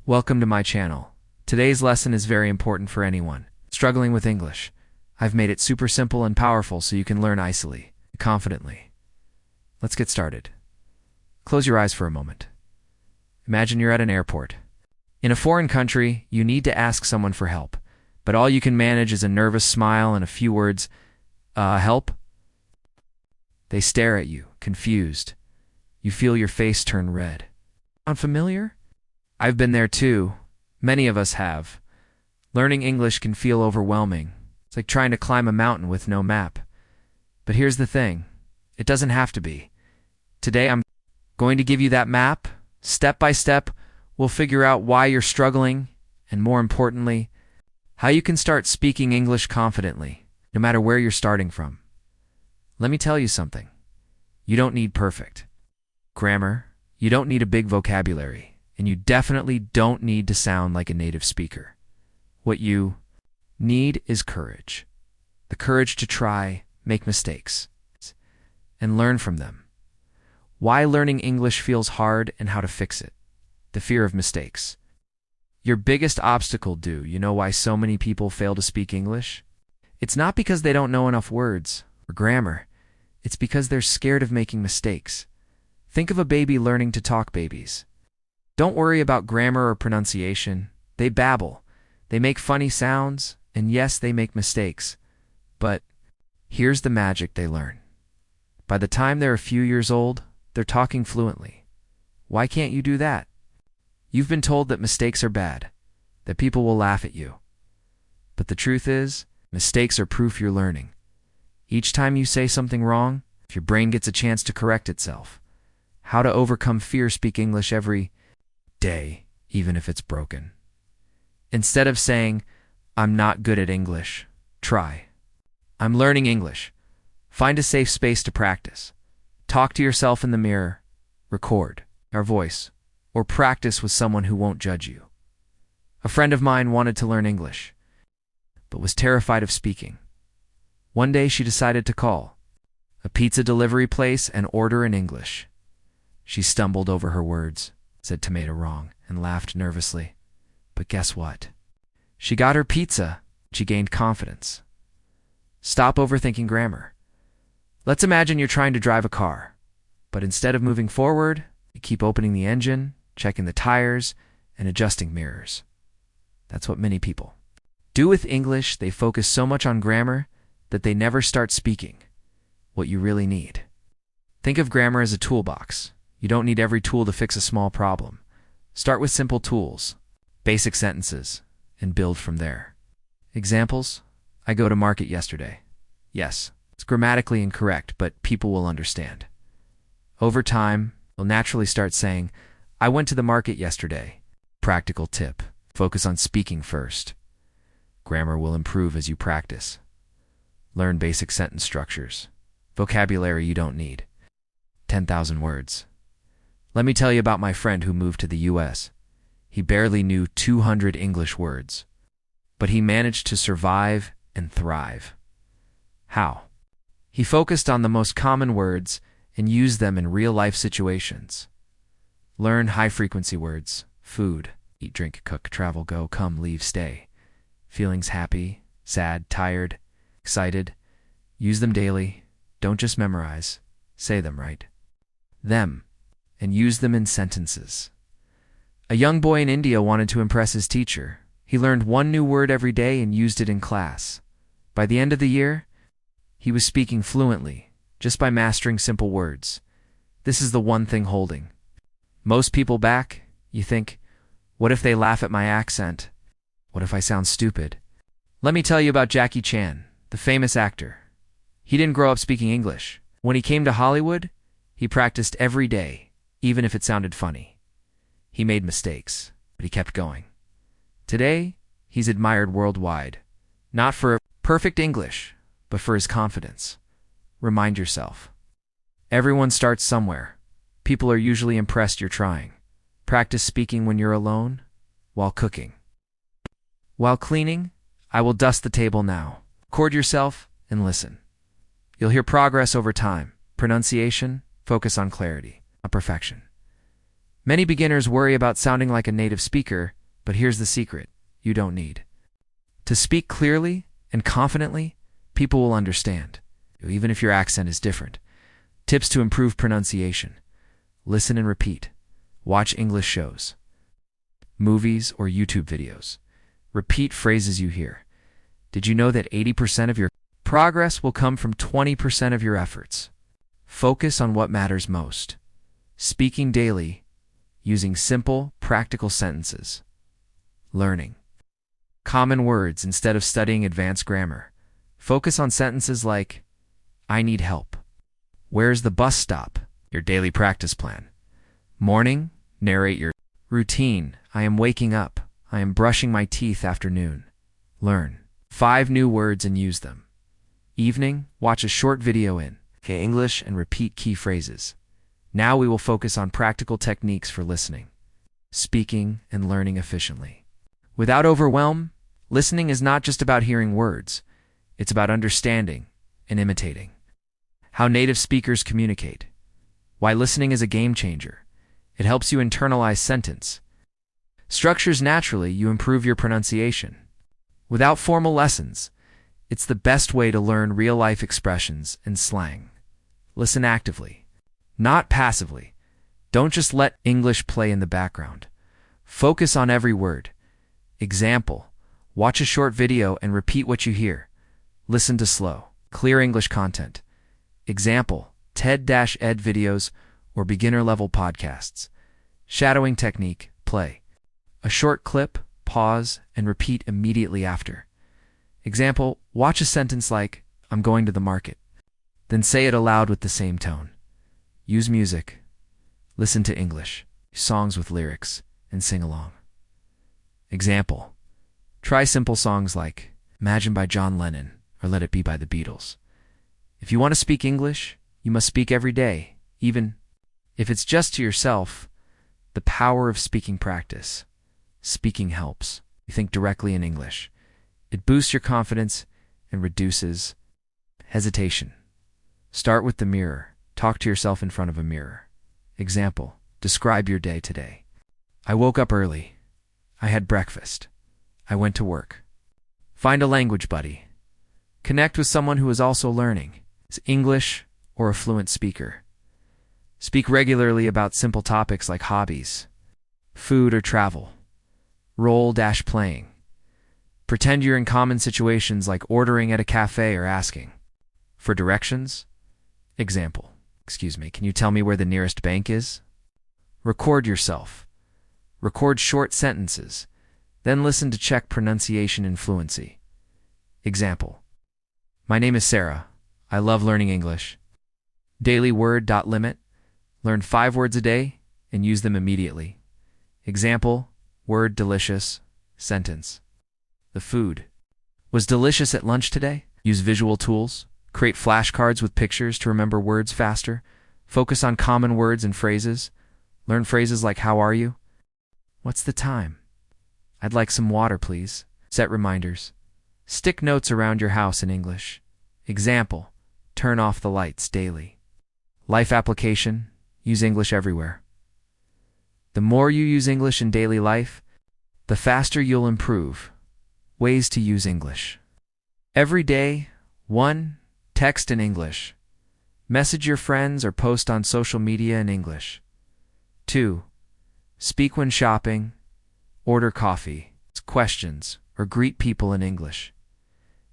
Welcome to my channel. Today's lesson is very important for anyone struggling with English. I've made it super simple and powerful so you can learn easily, confidently. Let's get started. Close your eyes for a moment. Imagine you're at an airport. In a foreign country, you need to ask someone for help, but all you can manage is a nervous smile and a few words, help? They stare at you, confused. You feel your face turn red. Sound familiar? I've been there too. Many of us have. Learning English can feel overwhelming. It's like trying to climb a mountain with no map. But here's the thing. It doesn't have to be. Today I'm going to give you that map. Step by step, we'll figure out why you're struggling, and more importantly, how you can start speaking English confidently, no matter where you're starting from. Let me tell you something. You don't need perfect grammar. You don't need a big vocabulary. And you definitely don't need to sound like a native speaker. What you need is courage. The courage to try, make mistakes, and learn from them. Why learning English feels hard and how to fix it. The fear of mistakes. Your biggest obstacle, do you know why so many people fail to speak English? It's not because they don't know enough words or grammar. It's because they're scared of making mistakes. Think of a baby learning to talk babies. Don't worry about grammar or pronunciation. They babble. They make funny sounds, and yes, they make mistakes. But here's the magic they learn. By the time they're a few years old, they're talking fluently. Why can't you do that? You've been told that mistakes are bad, that people will laugh at you. But the truth is, mistakes are proof you're learning. Each time you say something wrong, your brain gets a chance to correct itself. How to overcome fear, speak English every day, even if it's broken. Instead of saying, I'm not good at English, try, I'm learning English. Find a safe space to practice. Talk to yourself in the mirror, record your voice, or practice with someone who won't judge you. A friend of mine wanted to learn English, but was terrified of speaking. One day she decided to call a pizza delivery place and order in English. She stumbled over her words, said tomato wrong, and laughed nervously. But guess what? She got her pizza. She gained confidence. Stop overthinking grammar. Let's imagine you're trying to drive a car, but instead of moving forward, you keep opening the engine, checking the tires, and adjusting mirrors. That's what many people do with English. They focus so much on grammar that they never start speaking what you really need. Think of grammar as a toolbox. You don't need every tool to fix a small problem. Start with simple tools, basic sentences, and build from there. Examples: I go to market yesterday. Yes, it's grammatically incorrect, but people will understand. Over time, you'll naturally start saying, I went to the market yesterday. Practical tip: focus on speaking first. Grammar will improve as you practice. Learn basic sentence structures. Vocabulary you don't need. 10,000 words. Let me tell you about my friend who moved to the US. He barely knew 200 English words, but he managed to survive and thrive. How? He focused on the most common words and used them in real-life situations. Learn high-frequency words: food, eat, drink, cook, travel, go, come, leave, stay. Feelings: happy, sad, tired, excited. Use them daily. Don't just memorize. Say them right. Them. And use them in sentences. A young boy in India wanted to impress his teacher. He learned one new word every day and used it in class. By the end of the year, he was speaking fluently, just by mastering simple words. This is the one thing holding most people back. You think, what if they laugh at my accent? What if I sound stupid? Let me tell you about Jackie Chan, the famous actor. He didn't grow up speaking English. When he came to Hollywood, he practiced every day, even if it sounded funny. He made mistakes, but he kept going. Today, he's admired worldwide, not for perfect English, but for his confidence. Remind yourself. Everyone starts somewhere. People are usually impressed you're trying. Practice speaking when you're alone, while cooking. While cleaning, I will dust the table now. Record yourself and listen. You'll hear progress over time. Pronunciation, focus on clarity, not perfection. Many beginners worry about sounding like a native speaker, But here's the secret: you don't need to speak clearly and confidently. People will understand, even if your accent is different. Tips to improve pronunciation: listen and repeat. Watch English shows, movies, or YouTube videos. Repeat phrases you hear. Did you know that 80% of your progress will come from 20% of your efforts? Focus on what matters most. Speaking daily, using simple, practical sentences. Learning common words instead of studying advanced grammar. Focus on sentences like, I need help. Where's the bus stop? Your daily practice plan. Morning, narrate your routine. I am waking up. I am brushing my teeth after noon. Learn 5 new words and use them. Evening, watch a short video in English and repeat key phrases. Now we will focus on practical techniques for listening, speaking, and learning efficiently. Without overwhelm, listening is not just about hearing words. It's about understanding and imitating. How native speakers communicate. Why listening is a game changer. It helps you internalize sentence structures naturally. You improve your pronunciation. Without formal lessons, it's the best way to learn real-life expressions and slang. Listen actively, not passively. Don't just let English play in the background. Focus on every word. Example: watch a short video and repeat what you hear. Listen to slow, clear English content. Example: TED-Ed videos or beginner-level podcasts. Shadowing technique: play a short clip, pause, and repeat immediately after. Example: watch a sentence like, I'm going to the market. Then say it aloud with the same tone. Use music. Listen to English songs with lyrics and sing along. Example: try simple songs like Imagine by John Lennon or Let It Be by the Beatles. If you want to speak English, you must speak every day, even if it's just to yourself. The power of speaking practice. Speaking helps you think directly in English. It boosts your confidence and reduces hesitation. Start with the mirror. Talk to yourself in front of a mirror. Example: describe your day today. I woke up early. I had breakfast. I went to work. Find a language buddy. Connect with someone who is also learning English or a fluent speaker. Speak regularly about simple topics like hobbies, food, or travel. Role-playing. Pretend you're in common situations like ordering at a cafe or asking for directions. Example: excuse me, can you tell me where the nearest bank is? Record yourself. Record short sentences, then listen to check pronunciation and fluency. Example: my name is Sarah. I love learning English. Daily word limit. Learn 5 words a day and use them immediately. Example: word delicious. Sentence: the food was delicious at lunch today. Use visual tools. Create flashcards with pictures to remember words faster. Focus on common words and phrases. Learn phrases like how are you? What's the time? I'd like some water, please. Set reminders. Stick notes around your house in English. Example: turn off the lights daily. Life application: use English everywhere. The more you use English in daily life, the faster you'll improve. Ways to use English. Every day: 1. Text in English. Message your friends or post on social media in English. 2. Speak when shopping, order coffee, questions, or greet people in English.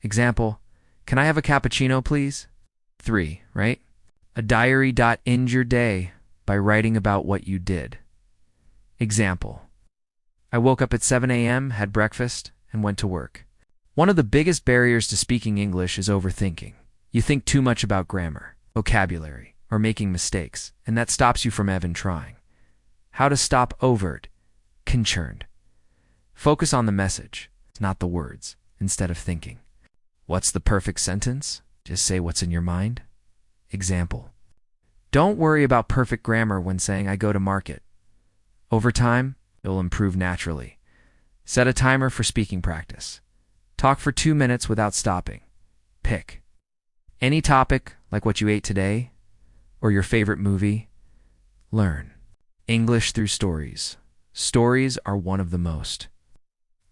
Example: can I have a cappuccino, please? 3. Write a diary. End your day by writing about what you did. Example: I woke up at 7 a.m., had breakfast, and went to work. One of the biggest barriers to speaking English is overthinking. You think too much about grammar, vocabulary, or making mistakes, and that stops you from even trying. How to stop overt concerned. Focus on the message, not the words, instead of thinking. What's the perfect sentence? Just say what's in your mind. Example: don't worry about perfect grammar when saying I go to market. Over time, it will improve naturally. Set a timer for speaking practice. Talk for 2 minutes without stopping. Pick any topic, like what you ate today, or your favorite movie. Learn English through stories. Stories are one of the most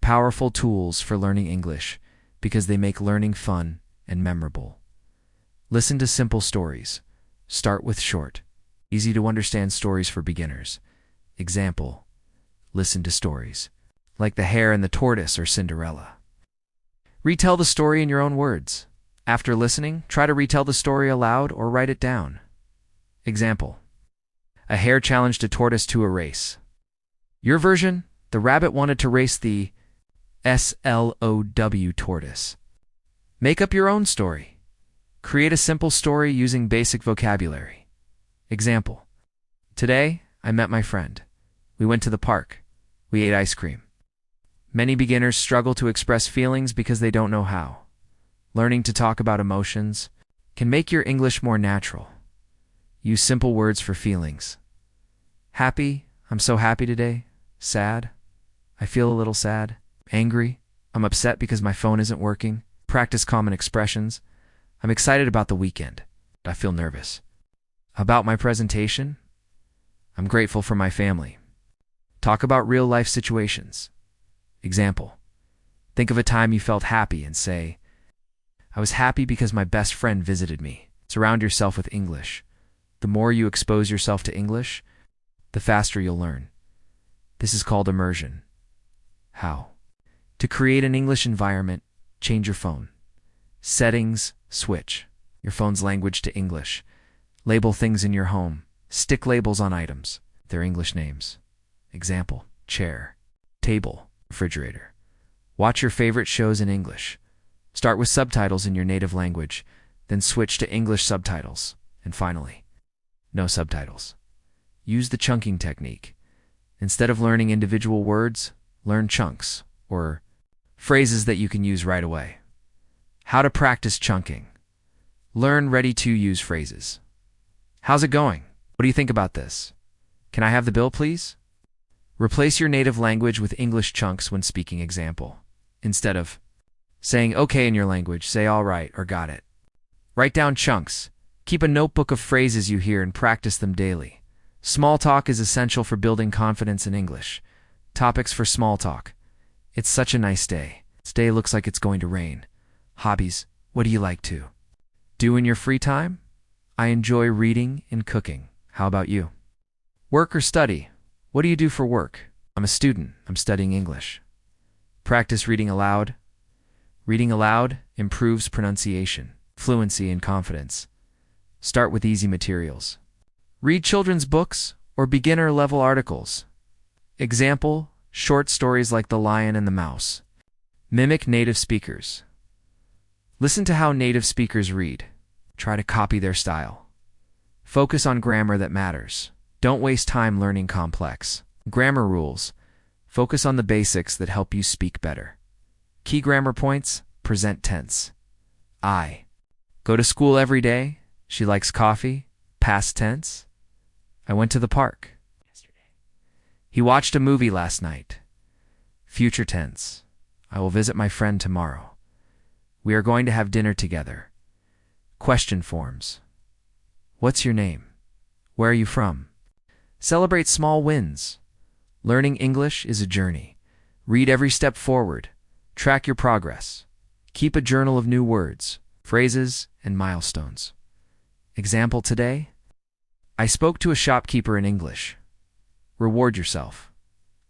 Powerful tools for learning English because they make learning fun and memorable. Listen to simple stories. Start with short, easy to understand stories for beginners. Example, listen to stories like The Hare and the Tortoise or Cinderella. Retell the story in your own words. After listening, try to retell the story aloud or write it down. Example, a hare challenged a tortoise to a race. Your version, the rabbit wanted to race the SLOW tortoise. Make up your own story. Create a simple story using basic vocabulary. Example, today I met my friend. We went to the park. We ate ice cream. Many beginners struggle to express feelings because they don't know how. Learning to talk about emotions can make your English more natural. Use simple words for feelings. Happy, I'm so happy today. Sad, I feel a little sad. Angry, I'm upset because my phone isn't working. Practice common expressions. I'm excited about the weekend. I feel nervous. About my presentation, I'm grateful for my family. Talk about real-life situations. Example, think of a time you felt happy and say, I was happy because my best friend visited me. Surround yourself with English. The more you expose yourself to English, the faster you'll learn. This is called immersion. How? To create an English environment, change your phone. Settings, switch your phone's language to English. Label things in your home. Stick labels on items, their English names. Example, chair, table, refrigerator. Watch your favorite shows in English. Start with subtitles in your native language, then switch to English subtitles. And finally, no subtitles. Use the chunking technique. Instead of learning individual words, learn chunks, or phrases that you can use right away. How to practice chunking. Learn ready-to-use phrases. How's it going? What do you think about this? Can I have the bill, please? Replace your native language with English chunks when speaking. Example, instead of saying okay in your language, say all right or got it. Write down chunks. Keep a notebook of phrases you hear and practice them daily. Small talk is essential for building confidence in English. Topics for small talk. It's such a nice day. Today looks like it's going to rain. Hobbies. What do you like to do in your free time? I enjoy reading and cooking. How about you? Work or study? What do you do for work? I'm a student. I'm studying English. Practice reading aloud. Reading aloud improves pronunciation, fluency, and confidence. Start with easy materials. Read children's books or beginner-level articles. Example, short stories like The Lion and the Mouse. Mimic native speakers. Listen to how native speakers read. Try to copy their style. Focus on grammar that matters. Don't waste time learning complex grammar rules. Focus on the basics that help you speak better. Key grammar points, present tense. I go to school every day. She likes coffee. Past tense. I went to the park yesterday. He watched a movie last night. Future tense. I will visit my friend tomorrow. We are going to have dinner together. Question forms. What's your name? Where are you from? Celebrate small wins. Learning English is a journey. Read every step forward. Track your progress. Keep a journal of new words, phrases, and milestones. Example today, I spoke to a shopkeeper in English. Reward yourself.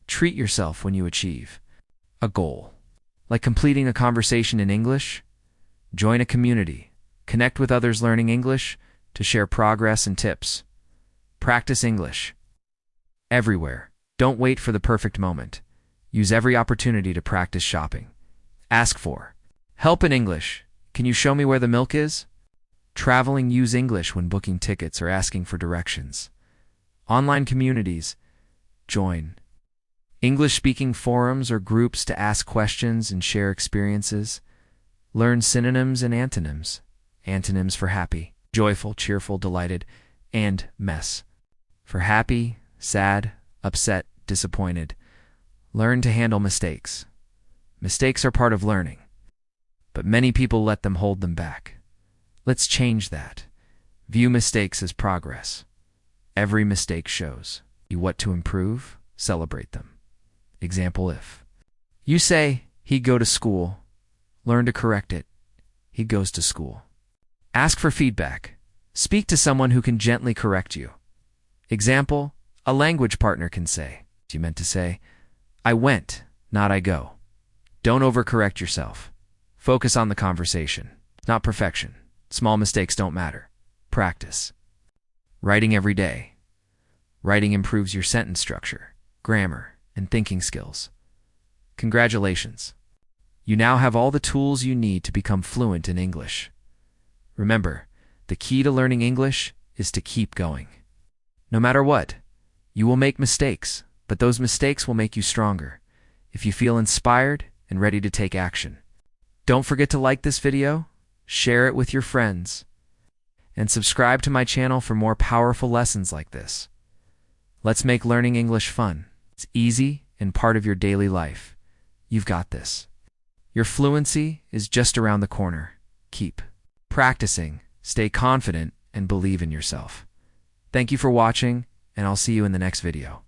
Treat yourself when you achieve a goal. Like completing a conversation in English, join a community. Connect with others learning English to share progress and tips. Practice English everywhere. Don't wait for the perfect moment. Use every opportunity to practice shopping. Ask for help in English. Can you show me where the milk is? Traveling, use English when booking tickets or asking for directions. Online communities, join English-speaking forums or groups to ask questions and share experiences. Learn synonyms and antonyms. Antonyms for happy, joyful, cheerful, delighted, and mess. For happy, sad, upset, disappointed. Learn to handle mistakes. Mistakes are part of learning, but many people let them hold them back. Let's change that. View mistakes as progress. Every mistake shows you what to improve. Celebrate them. Example, if You say, he'd go to school. Learn to correct it. He goes to school. Ask for feedback. Speak to someone who can gently correct you. Example, a language partner can say, you meant to say, I went, not I go. Don't overcorrect yourself. Focus on the conversation, not perfection. Small mistakes don't matter. Practice. Writing every day. Writing improves your sentence structure, grammar, and thinking skills. Congratulations. You now have all the tools you need to become fluent in English. Remember, the key to learning English is to keep going. No matter what, you will make mistakes, but those mistakes will make you stronger if you feel inspired and ready to take action. Don't forget to like this video, share it with your friends, and subscribe to my channel for more powerful lessons like this. Let's make learning English fun. It's easy and part of your daily life. You've got this. Your fluency is just around the corner. Keep practicing, stay confident, and believe in yourself. Thank you for watching, and I'll see you in the next video.